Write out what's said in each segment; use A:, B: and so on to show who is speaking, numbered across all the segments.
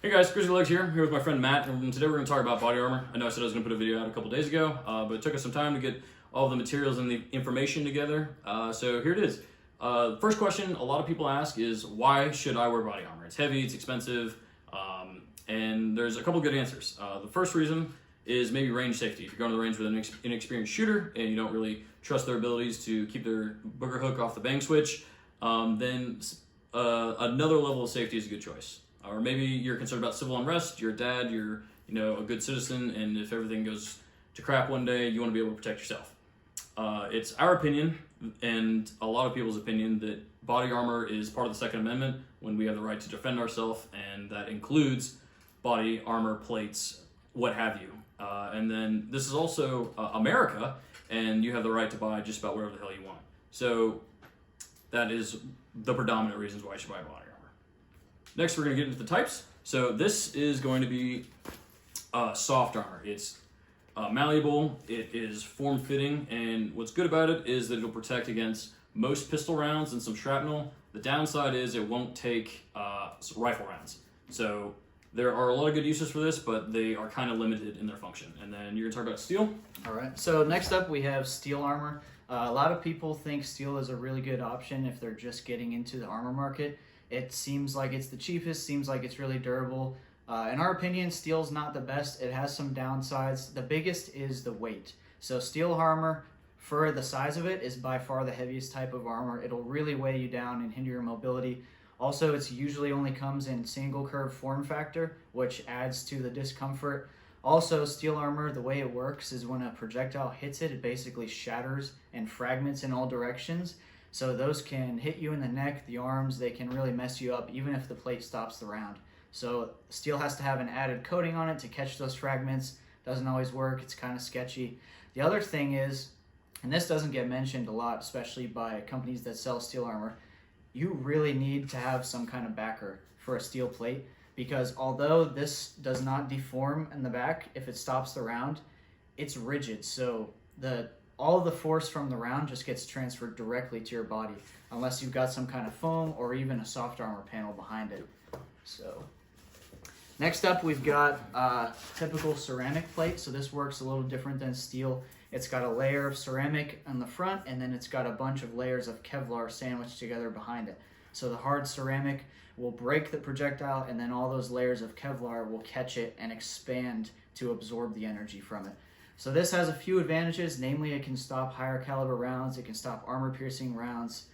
A: Hey guys, Grizzly Legs here with my friend Matt, and today we're going to talk about body armor. I know I said I was going to put a video out a couple days ago, but it took us some time to get all the materials and the information together. So here it is. First question a lot of people ask is, why should I wear body armor? It's heavy, it's expensive, and there's a couple good answers. The first reason is maybe range safety. If you're going to the range with an inexperienced shooter and you don't really trust their abilities to keep their booger hook off the bang switch, then another level of safety is a good choice. Or maybe you're concerned about civil unrest, you're a dad, you're a good citizen, and if everything goes to crap one day, you want to be able to protect yourself. It's our opinion, and a lot of people's opinion, that body armor is part of the Second Amendment when we have the right to defend ourselves, and that includes body armor, plates, what have you. And then this is also America, and you have the right to buy just about whatever the hell you want. So that is the predominant reasons why you should buy body armor. Next, we're going to get into the types. So this is going to be soft armor. It's malleable, it is form-fitting, and what's good about it is that it'll protect against most pistol rounds and some shrapnel. The downside is it won't take rifle rounds. So there are a lot of good uses for this, but they are kind of limited in their function. And then you're going to talk about steel.
B: All right, so next up we have steel armor. A lot of people think steel is a really good option if they're just getting into the armor market. It seems like it's the cheapest, seems like it's really durable. In our opinion, steel's not the best. It has some downsides. The biggest is the weight. So steel armor, for the size of it, is by far the heaviest type of armor. It'll really weigh you down and hinder your mobility. Also, it usually only comes in single curve form factor, which adds to the discomfort. Also, steel armor, the way it works is when a projectile hits it, it basically shatters and fragments in all directions. So those can hit you in the neck, the arms, they can really mess you up even if the plate stops the round. So steel has to have an added coating on it to catch those fragments. Doesn't always work, it's kind of sketchy. The other thing is, and this doesn't get mentioned a lot, especially by companies that sell steel armor, you really need to have some kind of backer for a steel plate, because although this does not deform in the back if it stops the round, it's rigid. So all the force from the round just gets transferred directly to your body, unless you've got some kind of foam or even a soft armor panel behind it. So next up, we've got a typical ceramic plate. So this works a little different than steel. It's got a layer of ceramic on the front, and then it's got a bunch of layers of Kevlar sandwiched together behind it. So the hard ceramic will break the projectile, and then all those layers of Kevlar will catch it and expand to absorb the energy from it. So this has a few advantages, namely it can stop higher caliber rounds, it can stop armor piercing rounds.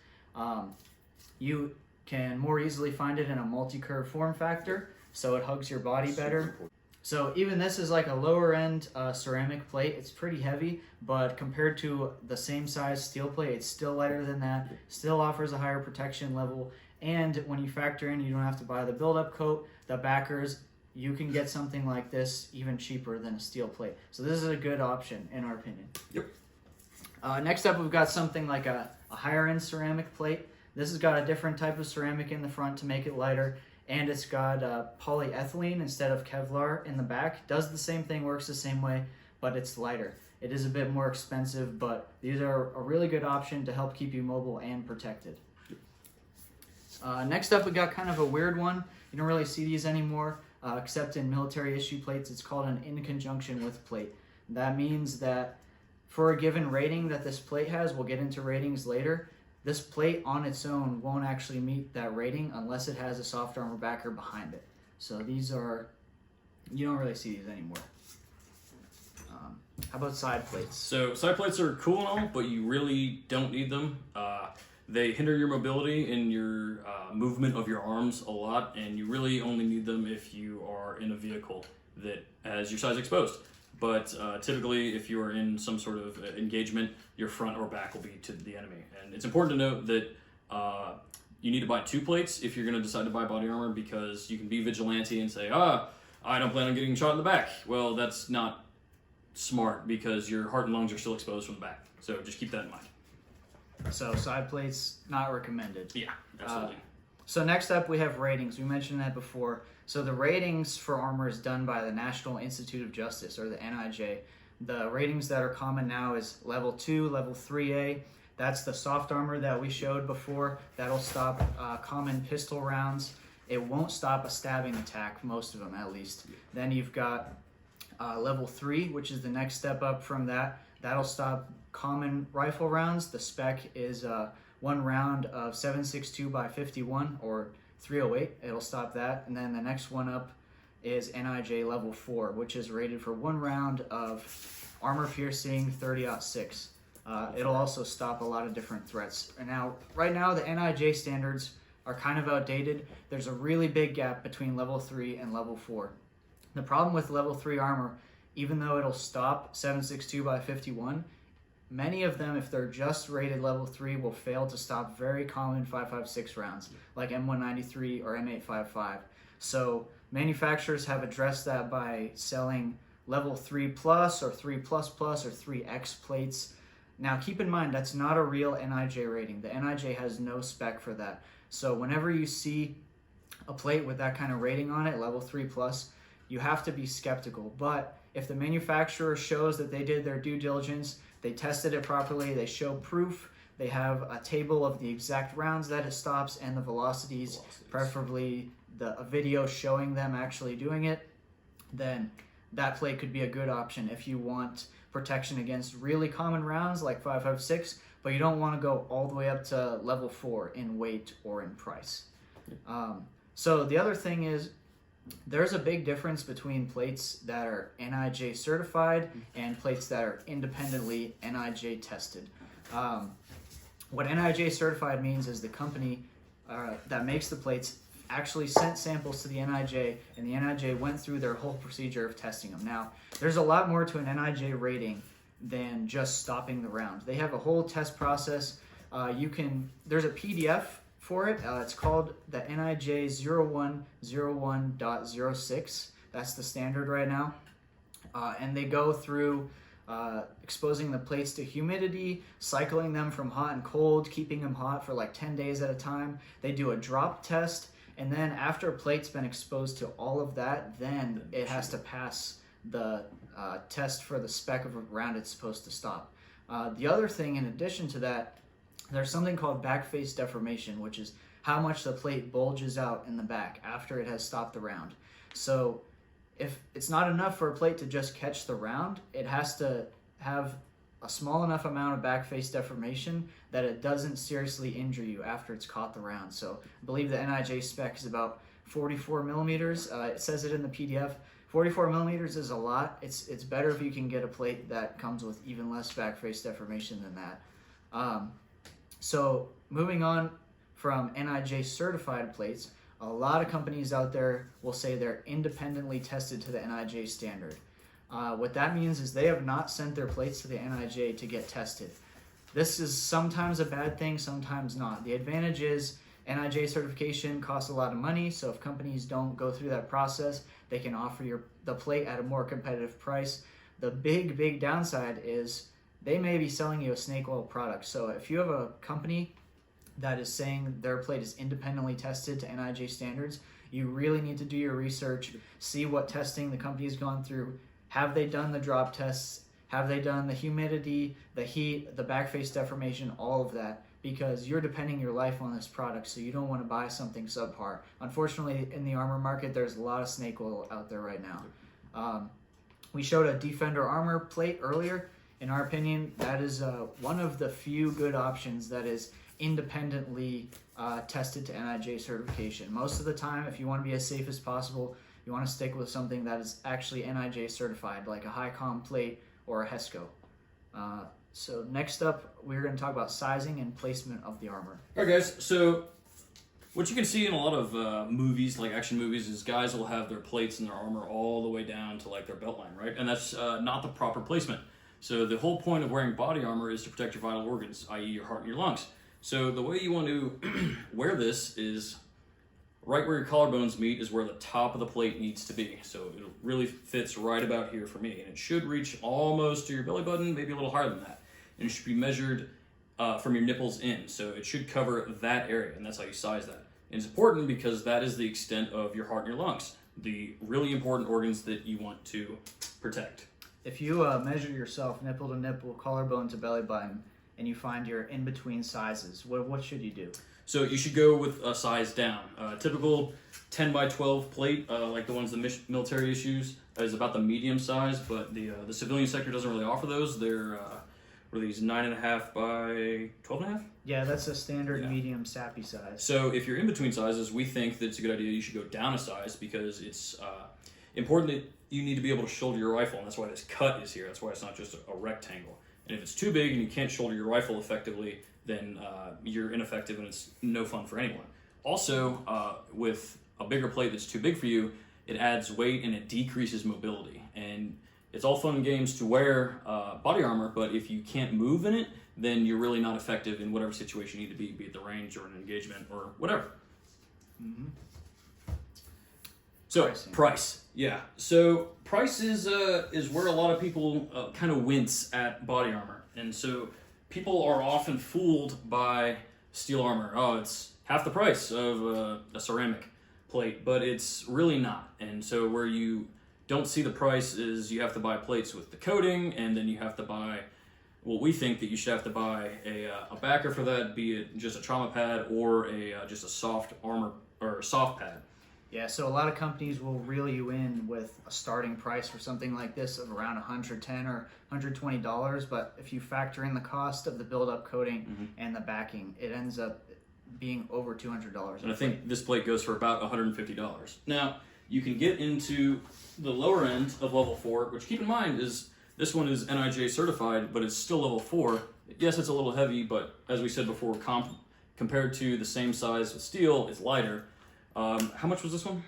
B: You can more easily find it in a multi-curve form factor, so it hugs your body better. So even this is like a lower end ceramic plate. It's pretty heavy, but compared to the same size steel plate, it's still lighter than that, still offers a higher protection level, and when you factor in, you don't have to buy the build-up coat, the backers, you can get something like this even cheaper than a steel plate. So this is a good option in our opinion.
A: Yep.
B: Next up, we've got something like a higher end ceramic plate. This has got a different type of ceramic in the front to make it lighter, and it's got polyethylene instead of Kevlar in the back. Does the same thing, works the same way, but it's lighter. It is a bit more expensive, but these are a really good option to help keep you mobile and protected. Next up, we got kind of a weird one. You don't really see these anymore. Except in military issue plates. It's called an in conjunction with plate. That means that for a given rating that this plate has, we'll get into ratings later, this plate on its own won't actually meet that rating unless it has a soft armor backer behind it. So these are, you don't really see these anymore. How about side plates?
A: So side plates are cool and all, but you really don't need them. They hinder your mobility and your movement of your arms a lot, and you really only need them if you are in a vehicle that has your sides exposed. But typically, if you are in some sort of engagement, your front or back will be to the enemy. And it's important to note that you need to buy 2 plates if you're going to decide to buy body armor, because you can be vigilante and say, I don't plan on getting shot in the back. Well, that's not smart, because your heart and lungs are still exposed from the back. So just keep that in mind.
B: So side plates, not recommended.
A: Yeah, absolutely.
B: So next up, we have ratings. We mentioned that before. So the ratings for armor is done by the National Institute of Justice, or the NIJ. The ratings that are common now is level 2, level 3A. That's the soft armor that we showed before. That'll stop common pistol rounds. it won't stop a stabbing attack, most of them at least. Then you've got level 3, which is the next step up from that. That'll stop common rifle rounds. The spec is 1 round of 7.62 by 51 or 308. It'll stop that. And then the next one up is NIJ level 4, which is rated for 1 round of armor piercing 30-06. It'll also stop a lot of different threats. And now, right now, the NIJ standards are kind of outdated. There's a really big gap between level 3 and level 4. The problem with level 3 armor, even though it'll stop 7.62 by 51, many of them, if they're just rated level 3, will fail to stop very common 5.56 rounds, like M193 or M855. So manufacturers have addressed that by selling level 3 plus or 3 plus plus or 3X plates. Now keep in mind, that's not a real NIJ rating. The NIJ has no spec for that. So whenever you see a plate with that kind of rating on it, level 3 plus, you have to be skeptical. But if the manufacturer shows that they did their due diligence, they tested it properly, they show proof, they have a table of the exact rounds that it stops and the velocities. Preferably a video showing them actually doing it, then that plate could be a good option if you want protection against really common rounds like 5.56, but you don't want to go all the way up to level 4 in weight or in price. So the other thing is, there's a big difference between plates that are NIJ certified and plates that are independently NIJ tested. What NIJ certified means is the company that makes the plates actually sent samples to the NIJ, and the NIJ went through their whole procedure of testing them. Now, there's a lot more to an NIJ rating than just stopping the round. They have a whole test process. There's a PDF for it. It's called the NIJ 0101.06. That's the standard right now. And they go through exposing the plates to humidity, cycling them from hot and cold, keeping them hot for like 10 days at a time. They do a drop test, and then after a plate's been exposed to all of that, then it has to pass the test for the spec of a round it's supposed to stop. The other thing in addition to that, there's something called back face deformation, which is how much the plate bulges out in the back after it has stopped the round. So if it's not enough for a plate to just catch the round, it has to have a small enough amount of back face deformation that it doesn't seriously injure you after it's caught the round. So I believe the NIJ spec is about 44 millimeters. It says it in the PDF. 44 millimeters is a lot. It's better if you can get a plate that comes with even less back face deformation than that. So moving on from NIJ certified plates, a lot of companies out there will say they're independently tested to the NIJ standard. What that means is they have not sent their plates to the NIJ to get tested. This is sometimes a bad thing, sometimes not. The advantage is NIJ certification costs a lot of money, so if companies don't go through that process, they can offer the plate at a more competitive price. The big downside is they may be selling you a snake oil product. So if you have a company that is saying their plate is independently tested to NIJ standards, you really need to do your research, see what testing the company has gone through. Have they done the drop tests? Have they done the humidity, the heat, the back face deformation, all of that? Because you're depending your life on this product, so you don't want to buy something subpar. Unfortunately, in the armor market, there's a lot of snake oil out there right now. We showed a Defender armor plate earlier. In our opinion, that is one of the few good options that is independently tested to NIJ certification. Most of the time, if you want to be as safe as possible, you want to stick with something that is actually NIJ certified, like a Highcom plate or a Hesco. So next up, we're going to talk about sizing and placement of the armor.
A: All right, guys. So what you can see in a lot of movies, like action movies, is guys will have their plates and their armor all the way down to like their belt line, right? And that's not the proper placement. So the whole point of wearing body armor is to protect your vital organs, i.e. your heart and your lungs. So the way you want to wear this is right where your collarbones meet is where the top of the plate needs to be. So it really fits right about here for me. And it should reach almost to your belly button, maybe a little higher than that. And it should be measured from your nipples in. So it should cover that area, and that's how you size that. And it's important because that is the extent of your heart and your lungs, the really important organs that you want to protect.
B: If you measure yourself nipple to nipple, collarbone to belly button, and you find you're in between sizes, what should you do?
A: So you should go with a size down. Typical 10 by 12 plate, like the ones the military issues, is about the medium size, but the civilian sector doesn't really offer those. They're what are these, 9.5 by 12.5?
B: Yeah, that's a standard medium sappy size.
A: So if you're in between sizes, we think that it's a good idea you should go down a size, because it's important that you need to be able to shoulder your rifle, and that's why this cut is here. That's why it's not just a rectangle. And if it's too big and you can't shoulder your rifle effectively, then you're ineffective and it's no fun for anyone. Also, with a bigger plate that's too big for you, it adds weight and it decreases mobility. And it's all fun and games to wear body armor, but if you can't move in it, then you're really not effective in whatever situation you need to be it the range or an engagement or whatever.
B: Mm-hmm.
A: So price, yeah. So price is where a lot of people kind of wince at body armor, and so people are often fooled by steel armor. Oh, it's half the price of a ceramic plate, but it's really not. And so where you don't see the price is you have to buy plates with the coating, and then you have to buy, well, we think that you should have to buy a backer for that, be it just a trauma pad or just a soft armor or soft pad.
B: Yeah, so a lot of companies will reel you in with a starting price for something like this of around $110 or $120, but if you factor in the cost of the build-up coating and the backing, it ends up being over $200.
A: And I think this plate goes for about $150. Now, you can get into the lower end of level 4, which keep in mind is this one is NIJ certified, but it's still level 4. Yes, it's a little heavy, but as we said before, compared to the same size of steel, it's lighter. How much was this one?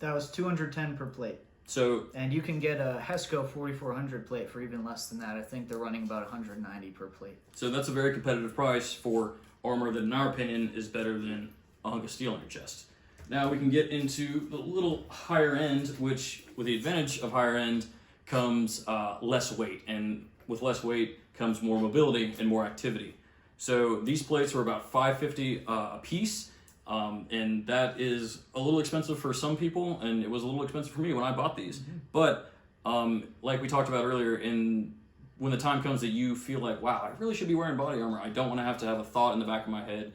B: That was $210 per plate.
A: So,
B: and you can get a Hesco 4400 plate for even less than that. I think they're running about $190 per plate.
A: So that's a very competitive price for armor that, in our opinion, is better than a hunk of steel on your chest. Now we can get into the little higher end, which, with the advantage of higher end, comes less weight, and with less weight comes more mobility and more activity. So these plates were about $550 a piece. And that is a little expensive for some people, and it was a little expensive for me when I bought these. But like we talked about earlier, when the time comes that you feel like, wow, I really should be wearing body armor, I don't want to have a thought in the back of my head,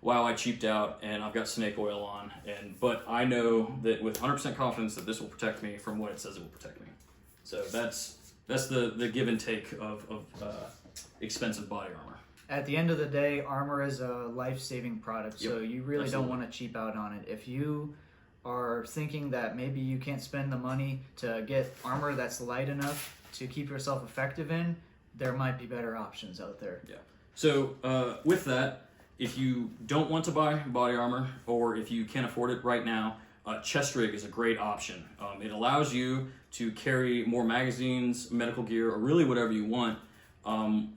A: wow, I cheaped out and I've got snake oil on, but I know that with 100% confidence that this will protect me from what it says it will protect me. So that's the give and take of expensive body armor.
B: At the end of the day, armor is a life-saving product, so you really don't want to cheap out on it. If you are thinking that maybe you can't spend the money to get armor that's light enough to keep yourself effective in, there might be better options out there.
A: Yeah. So with that, if you don't want to buy body armor, or if you can't afford it right now, chest rig is a great option. It allows you to carry more magazines, medical gear, or really whatever you want,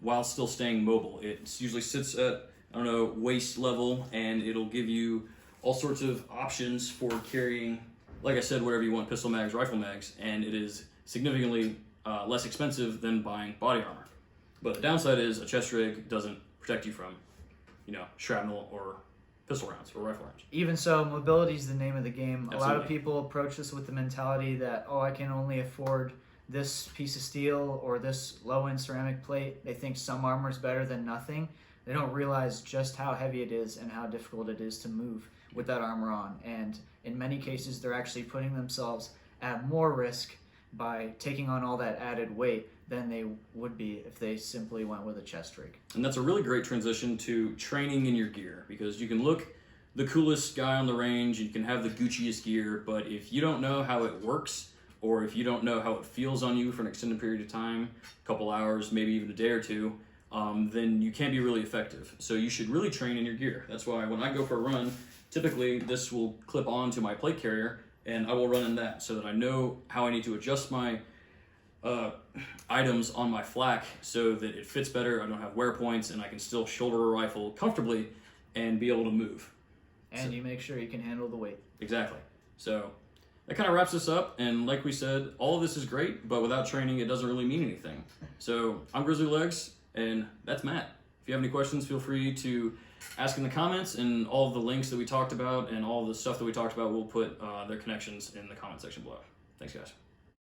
A: while still staying mobile. It usually sits at, waist level, and it'll give you all sorts of options for carrying, like I said, whatever you want, pistol mags, rifle mags, and it is significantly less expensive than buying body armor. But the downside is a chest rig doesn't protect you from, shrapnel or pistol rounds or rifle rounds.
B: Even so, mobility is the name of the game.
A: Absolutely.
B: A lot of people approach this with the mentality that, I can only afford this piece of steel or this low-end ceramic plate. They think some armor is better than nothing. They don't realize just how heavy it is and how difficult it is to move with that armor on. And in many cases, they're actually putting themselves at more risk by taking on all that added weight than they would be if they simply went with a chest rig.
A: And that's a really great transition to training in your gear, because you can look the coolest guy on the range, you can have the Gucciest gear, but if you don't know how it works, or if you don't know how it feels on you for an extended period of time, a couple hours, maybe even a day or two, then you can't be really effective. So you should really train in your gear. That's why when I go for a run, typically this will clip onto my plate carrier, and I will run in that so that I know how I need to adjust my items on my flak so that it fits better, I don't have wear points, and I can still shoulder a rifle comfortably and be able to move.
B: And you make sure you can handle the weight.
A: Exactly. So that kind of wraps us up, and like we said, all of this is great, but without training, it doesn't really mean anything. So I'm Grizzly Legs, and that's Matt. If you have any questions, feel free to ask in the comments, and all of the links that we talked about and all the stuff that we talked about, we'll put their connections in the comment section below. Thanks, guys.